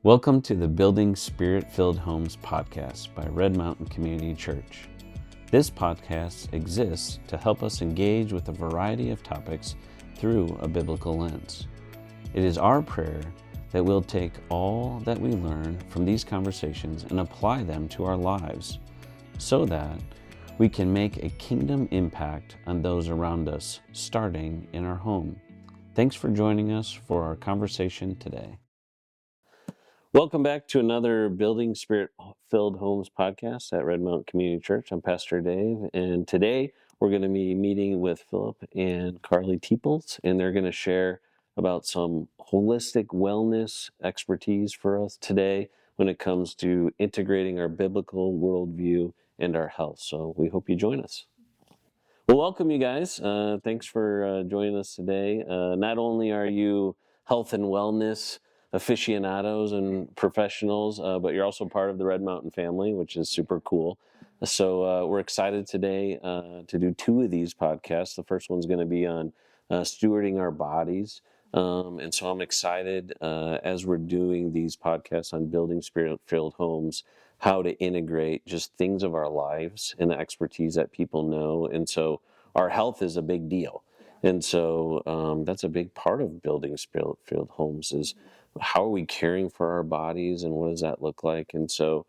Welcome to the Building Spirit-Filled Homes podcast by Red Mountain Community Church. This podcast exists to help us engage with a variety of topics through a biblical lens. It is our prayer that we'll take all that we learn from these conversations and apply them to our lives so that we can make a kingdom impact on those around us, starting in our home. Thanks for joining us for our conversation today. Welcome back to another Building Spirit-Filled Homes podcast at Red Mountain Community Church. I'm Pastor Dave, and today we're going to be meeting with Philip and Carly Teeples, and they're going to share about some holistic wellness expertise for us today when it comes to integrating our biblical worldview and our health. So we hope you join us. Well, welcome you guys. Thanks for joining us today. Not only are you health and wellness aficionados and professionals, but you're also part of the Red Mountain family, which is super cool. So we're excited today to do two of these podcasts. The first one's going to be on stewarding our bodies. And so I'm excited as we're doing these podcasts on building spirit-filled homes, how to integrate just things of our lives and the expertise that people know. And so our health is a big deal. And so that's a big part of building spirit-filled homes is how are we caring for our bodies and what does that look like? And so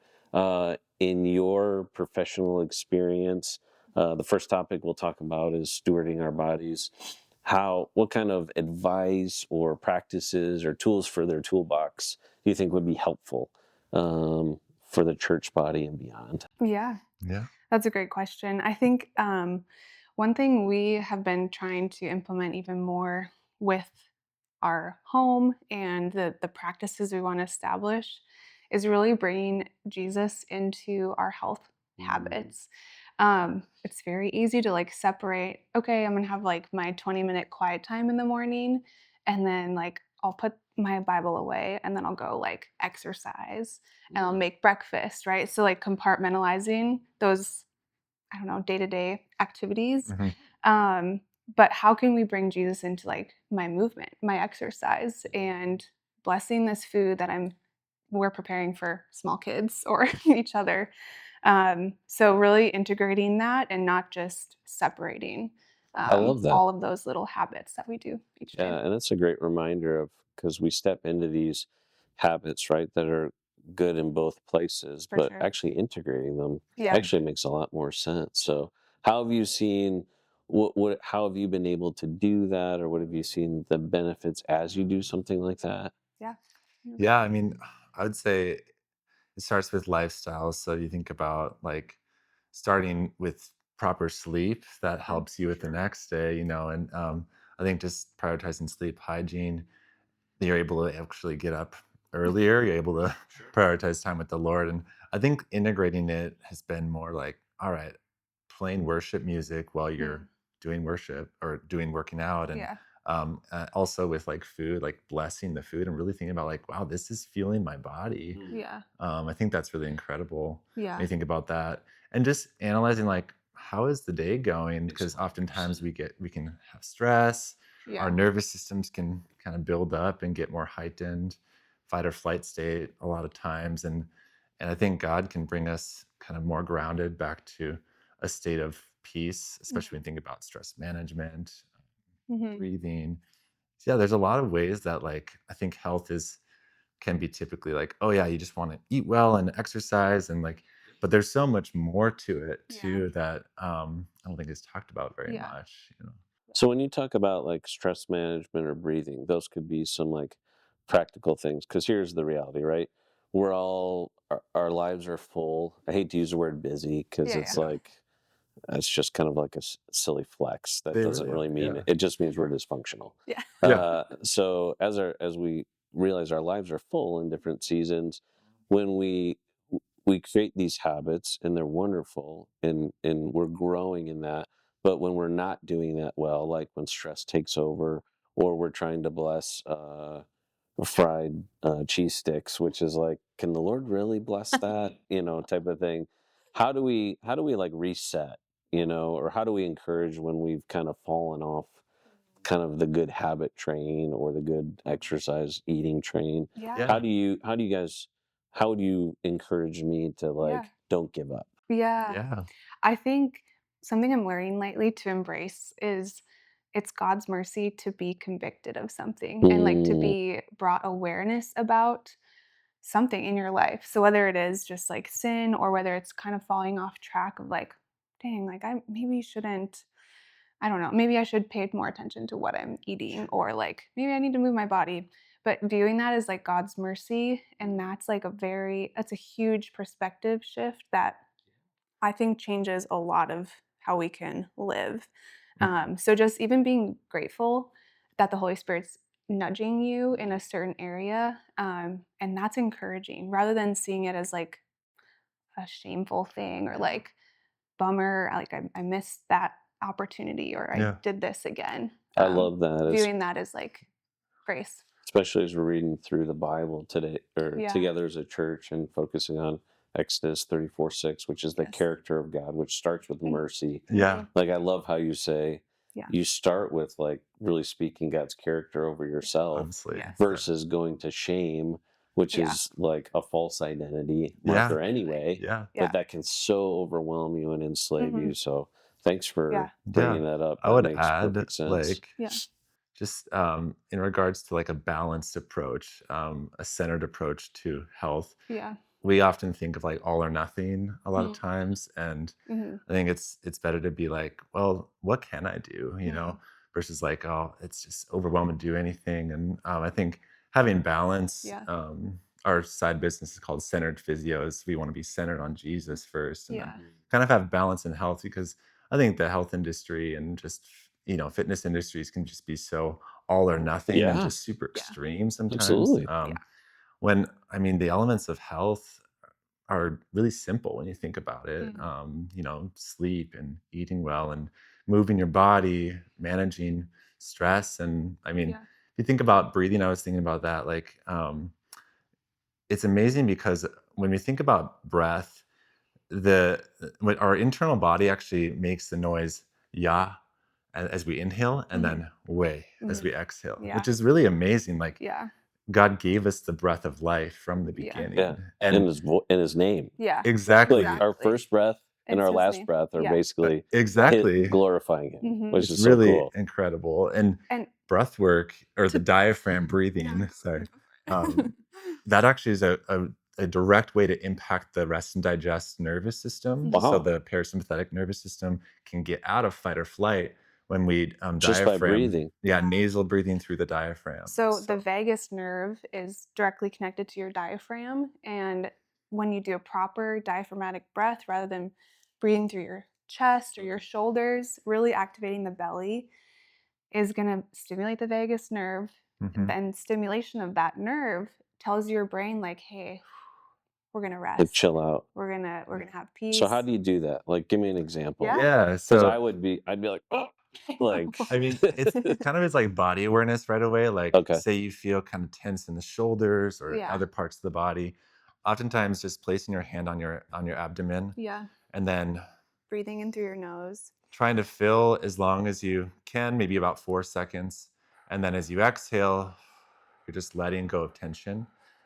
in your professional experience, the first topic we'll talk about is stewarding our bodies. What kind of advice or practices or tools for their toolbox do you think would be helpful for the church body and beyond? Yeah, that's a great question. I think one thing we have been trying to implement even more with our home and the practices we want to establish is really bringing Jesus into our health habits. It's very easy to separate, okay, I'm going to have my 20-minute quiet time in the morning, and then I'll put my Bible away and then I'll go exercise and I'll make breakfast, right? So compartmentalizing those, I don't know, day-to-day activities. But how can we bring Jesus into my movement, my exercise, and blessing this food that we're preparing for small kids or each other. So really integrating that and not just separating I love that. all of those little habits that we do each day. Yeah, and that's a great reminder of because we step into these habits, right, that are good in both places, For but sure. actually integrating them Yeah. actually makes a lot more sense. So, how have you seen how have you been able to do that, or what have you seen the benefits as you do something like that? Yeah. Yeah, I mean, I would say it starts with lifestyle. So you think about starting with proper sleep that helps you with the next day, and I think just prioritizing sleep hygiene, you're able to actually get up earlier, you're able to prioritize time with the Lord. And I think integrating it has been more like, all right, playing worship music while you're doing worship or doing working out. And Yeah. also with food, blessing the food and really thinking about wow, this is fueling my body. Yeah. I think that's really incredible when Yeah. you think about that, and just analyzing how is the day going, because oftentimes we can have stress. Yeah. Our nervous systems can kind of build up and get more heightened, fight or flight state a lot of times, and I think God can bring us kind of more grounded back to a state of peace, especially when you think about stress management, breathing. So yeah, there's a lot of ways that I think health can be typically oh yeah, you just want to eat well and exercise and but there's so much more to it too that I don't think is talked about very much. So when you talk about stress management or breathing, those could be some practical things. Because here's the reality, right? We're all our lives are full. I hate to use the word busy because it's it's just kind of like a silly flex. That doesn't really mean it. It just means we're dysfunctional. Yeah. So as we realize our lives are full in different seasons, when we create these habits and they're wonderful and we're growing in that. But when we're not doing that well, like when stress takes over, or we're trying to bless fried cheese sticks, which is can the Lord really bless that? Type of thing. How do we reset? Or how do we encourage when we've kind of fallen off kind of the good habit train or the good exercise eating train. Yeah. How do you guys, how would you encourage me to Yeah. don't give up? Yeah. Yeah. I think something I'm learning lately to embrace is it's God's mercy to be convicted of something and to Mm, be brought awareness about something in your life. So whether it is just like sin or whether it's kind of falling off track of like, dang, like I maybe shouldn't, I don't know, maybe I should pay more attention to what I'm eating or like maybe I need to move my body. But viewing that as like God's mercy, and that's like that's a huge perspective shift that I think changes a lot of how we can live. So just even being grateful that the Holy Spirit's nudging you in a certain area, and that's encouraging rather than seeing it as like a shameful thing or like bummer, like I missed that opportunity or I Yeah. did this again. I love that, Viewing that as like grace. especially as we're reading through the Bible today or Yeah. together as a church and focusing on Exodus 34:6, which is the Yes. character of God, which starts with mercy. Yeah. Like, I love how you say Yeah. you start with really speaking God's character over yourself Honestly. Yes. versus going to shame, which Yeah. is like a false identity Yeah. marker anyway. Yeah. Yeah. But that can so overwhelm you and enslave Mhm. you. So thanks for Yeah. bringing that up. I That would makes add, perfect sense. like, Yeah. just in regards to like a balanced approach, a centered approach to health. Yeah. We often think of like all or nothing a lot of Mhm. times, and Mhm. I think it's better to be like, well, what can I do, Mhm. versus like, oh, it's just overwhelming to do anything. And I think having balance. Yeah. Our side business is called Centered Physios. We want to be centered on Jesus first, and Yeah. then kind of have balance in health, because I think the health industry and just fitness industries can just be so all or nothing and Yeah. just super Yeah. extreme sometimes. Absolutely. When I mean the elements of health are really simple when you think about it. Sleep and eating well and moving your body, managing stress. And I mean, Yeah. if you think about breathing, I was thinking about that. Like, it's amazing because when we think about breath, when our internal body actually makes the noise "ya" as we inhale, and Mhm. then "way" as Mhm. we exhale, Yeah. which is really amazing. Like, Yeah. God gave us the breath of life from the Yeah. beginning. Yeah. And in his name. Yeah. exactly. Like our first breath and It's our his last name. breath are Yeah. basically Exactly. glorifying him, Mhm. which It's is so really cool. incredible. And And breath work, or the to diaphragm breathing, sorry, that actually is a direct way to impact the rest and digest nervous system. So Wow. the parasympathetic nervous system can get out of fight or flight when we Just by diaphragm, breathing. nasal breathing through the diaphragm. So the vagus nerve is directly connected to your diaphragm, and when you do a proper diaphragmatic breath rather than breathing through your chest or your shoulders, really activating the belly is going to stimulate the vagus nerve. Mhm. Then stimulation of that nerve tells your brain like, "Hey, we're going to Like rest. chill out. We're going to have peace." So how do you do that? Like, give me an example. Yeah. Yeah. Because So I'd be like, oh, like. I mean, it's kind of, it's like body awareness right away. Like, Okay. say you feel kind of tense in the shoulders or Yeah. other parts of the body. Oftentimes, just placing your hand on your abdomen, Yeah. and then Breathing in through your nose. trying to fill as long as you can, maybe about 4 seconds, and then as you exhale, you're just letting go of tension.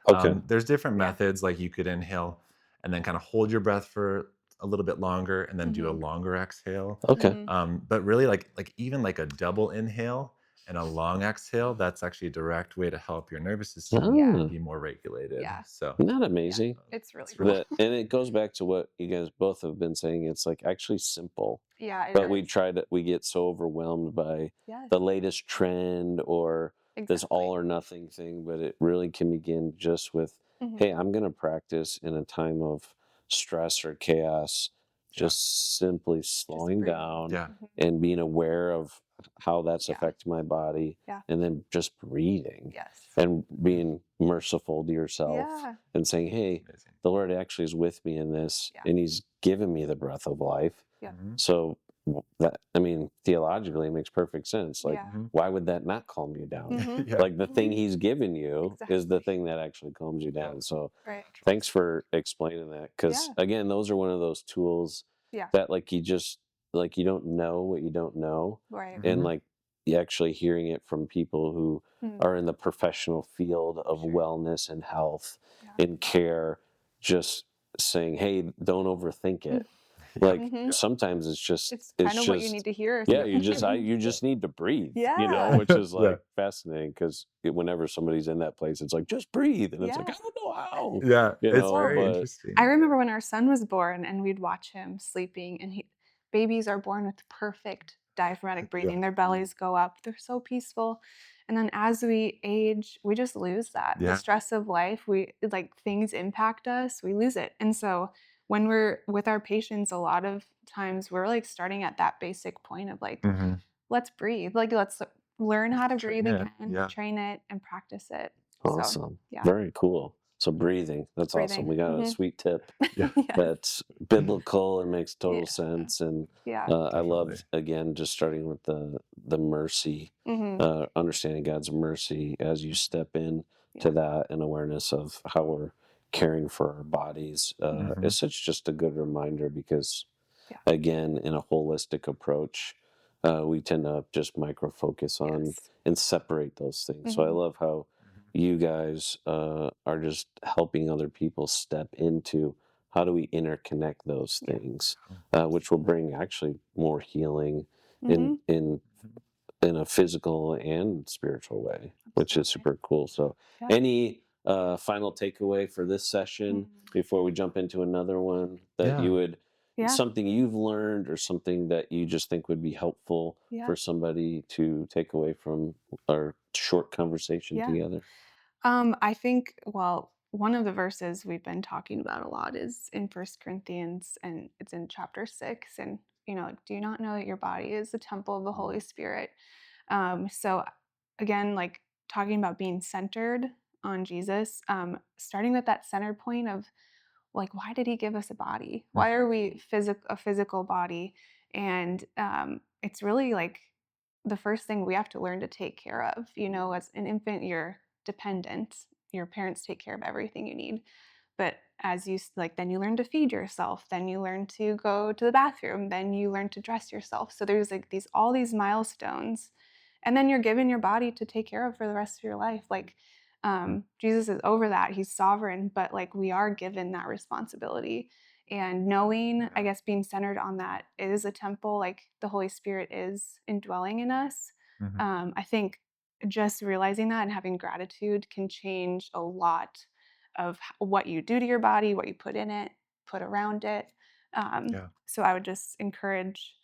Okay. There's different Yeah. methods, like you could inhale and then kind of hold your breath for a little bit longer, and then do a Mhm. longer exhale. Okay. Mhm. But really, like even like a double inhale and a long exhale, that's actually a direct way to help your nervous system Ah, be more regulated. Yeah. So isn't that amazing? It's really cool. And it goes back to what you guys both have been saying. It's like actually simple, Yeah, it but we is. we get so overwhelmed by Yes. the latest trend or this Exactly. all or nothing thing. But it really can begin just with, Mhm. hey, I'm going to practice in a time of stress or chaos, yeah, just simply Just slowing breathe. down yeah, Mhm. and being aware of how that's Yeah. affecting my body, Yeah. and then just breathing Yes. and being merciful to yourself Yeah. and saying, hey, amazing. the Lord actually is with me in this, Yeah. and He's given me the breath of life. Yeah. Mhm, So that, I mean, theologically, it makes perfect sense. Like, Yeah. mhm. why would that not calm you down? Mhm. Yeah, Like the thing Mhm. He's given you is the Exactly. thing that actually calms you down. So Right. thanks for explaining that, because Yeah. again, those are one of those tools Yeah. that like you don't know what you don't know, Right. and Mhm. like actually hearing it from people who Mm. are in the professional field of Sure. wellness and health Yeah. and care, just saying, "Hey, don't overthink Mm. it." Like Mhm. sometimes It's it's kind of what you need just to hear. yeah, Yeah. you Yeah. just need to breathe, Yeah. which is Yeah. like fascinating because whenever somebody's in that place, it's like just breathe, and it's like Yeah. I don't know how, Yeah. It's Well, very but I interesting. remember when our son was born and we'd watch him sleeping, and babies are born with perfect diaphragmatic Yeah. breathing. Their bellies go up. They're so peaceful. And then as we age, we just lose that. The Yeah. stress of life, like things impact us, we lose it. And so when we're with our patients, a lot of times we're like starting at that basic point of like, Mhm. let's breathe. Like let's learn how to breathe Train it. again, Yeah. train it and practice it. So awesome, yeah, very cool. So breathing, that's awesome. breathing. We got a Hmm. sweet tip Yeah. Yes. that's biblical and makes total Yeah. sense. And Yeah. I Definitely. love again just starting with the mercy, Mhm. understanding God's mercy as you step in to Yeah. that and awareness of how we're caring for our bodies. Mhm. It's such just a good reminder because Yeah. again, in a holistic approach, we tend to just micro focus on Yes. and separate those things. So I Mhm. love how Mhm. you guys are just helping other people step into how do we interconnect those Yeah. things, Oh, which will absolutely. bring actually more healing in Mhm. in Mhm. in a physical and spiritual way, which is Absolutely. super cool. So, Yeah. any final takeaway for this session Mm. before we jump into another one that you Yeah. would Yeah. something you've learned or something that you just think would be helpful Yeah. for somebody to take away from our short conversation Yeah. together? I think, well, one of the verses we've been talking about a lot is in First Corinthians, and it's in chapter 6. And, do you not know that your body is the temple of the Mm. Holy Spirit? So, again, like talking about being centered on Jesus, starting with that center point of like, why did he give us a body? Why Mhm. are we a physical body? And it's really like the first thing we have to learn to take care of. As an infant, you're dependent. Your parents take care of everything you need. But as like, then you learn to feed yourself. Then you learn to go to the bathroom. Then you learn to dress yourself. So there's like all these milestones, and then you're given your body to take care of for the rest of your life. Like Jesus is over that. He's sovereign, but like we are given that responsibility. And knowing, I Yeah. guess, being centered on that is a temple, like the Holy Spirit is indwelling in us. Mhm. I think just realizing that and having gratitude can change a lot of what you do to your body, what you put in it, put around it. Yeah. So I would just encourage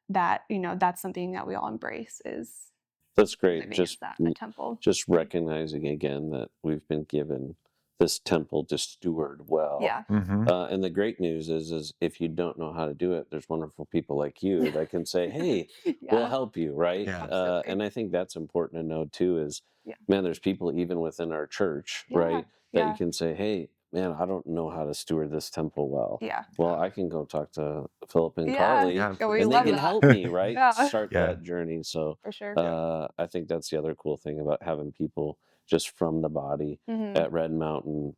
that, that's something that we all embrace is That's great. living as that, a temple. Just recognizing again that we've been given this temple to steward well. Yeah. Mhm. And the great news is if you don't know how to do it, there's wonderful people like you that can say, "Hey, we'll Yeah, help you," right? Yeah. absolutely. And I think that's important to know too. Is Yeah. man, there's people even within our church, Yeah. right, that you Yeah. can say, "Hey, man, I don't know how to steward this temple well." Yeah. Well, Yeah. I can go talk to Philip and Yeah. Carly, Yeah, Yeah, we and they love can absolutely. that. help me, right, Yeah, start Yeah. that journey. So for sure. Yeah. I think that's the other cool thing about having people just from the body Mhm. at Red Mountain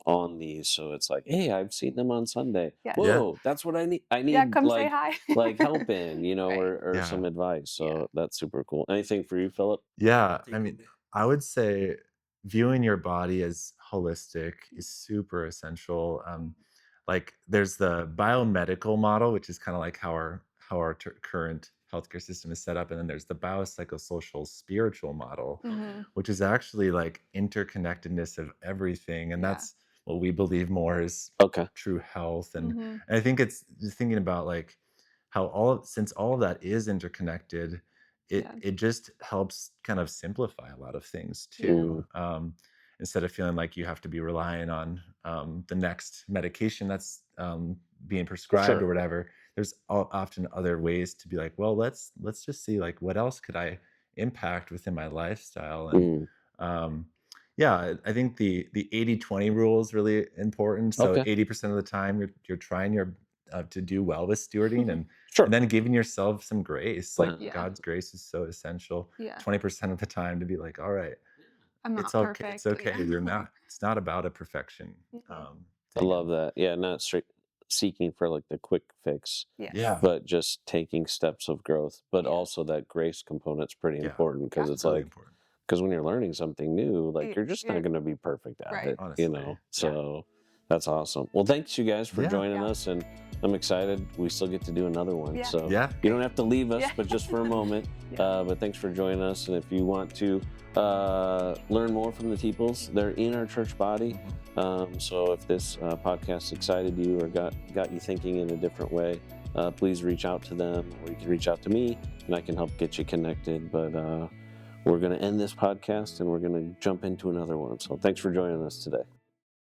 on these. So it's like, hey, I've seen them on Sunday. Yes. Yeah. Whoa, that's what I need. I Yeah, need come say hi. like help in, Right. or Yeah. some advice. Yeah. So that's super cool. Anything for you, Philip? Yeah, I mean, I would say viewing your body as holistic is super essential. Like, there's the biomedical model, which is kind of like how our current healthcare system is set up, and then there's the biopsychosocial spiritual model, Mhm. which is actually like interconnectedness of everything, and Yeah. that's what we believe more is Okay. true health. Mhm. And I think it's just thinking about like how since all of that is interconnected, Yeah. it just helps kind of simplify a lot of things Yeah. too. Instead of feeling like you have to be relying on the next medication that's being prescribed or Sure. whatever. There's often other ways to be like, well, let's just see like what else could I impact within my lifestyle. And Mm. um, yeah, I think the 80/20 rule is really important. So Okay. 80% of the time you're trying your to do well with stewarding, and Sure. then giving yourself some grace. Like Yeah. God's grace is so essential. Yeah. 20% of the time to be like, all right, I'm it's not okay. It's perfect. okay. Yeah. You're not. It's not about a perfection Mhm. I thing. love that. Yeah, not seeking for like the quick fix, Yes. Yeah. but just taking steps of growth. But Yeah. also that grace component's pretty Yeah. important, because it's Really like, important. because when you're learning something new, like Y- you're just you're- not going to be perfect at Right. it, Honestly. you know? So that's awesome. Well, thanks you guys for Yeah. joining Yeah. us, and I'm excited we still get to do another one. Yeah. So Yeah. you don't have to leave us, Yeah. but just for a moment. Yeah. But thanks for joining us. And if you want to learn more from the Teeples, they're in our church body. So if this podcast excited you or got you thinking in a different way, please reach out to them, or you can reach out to me and I can help get you connected. But we're going to end this podcast and we're going to jump into another one. So thanks for joining us today.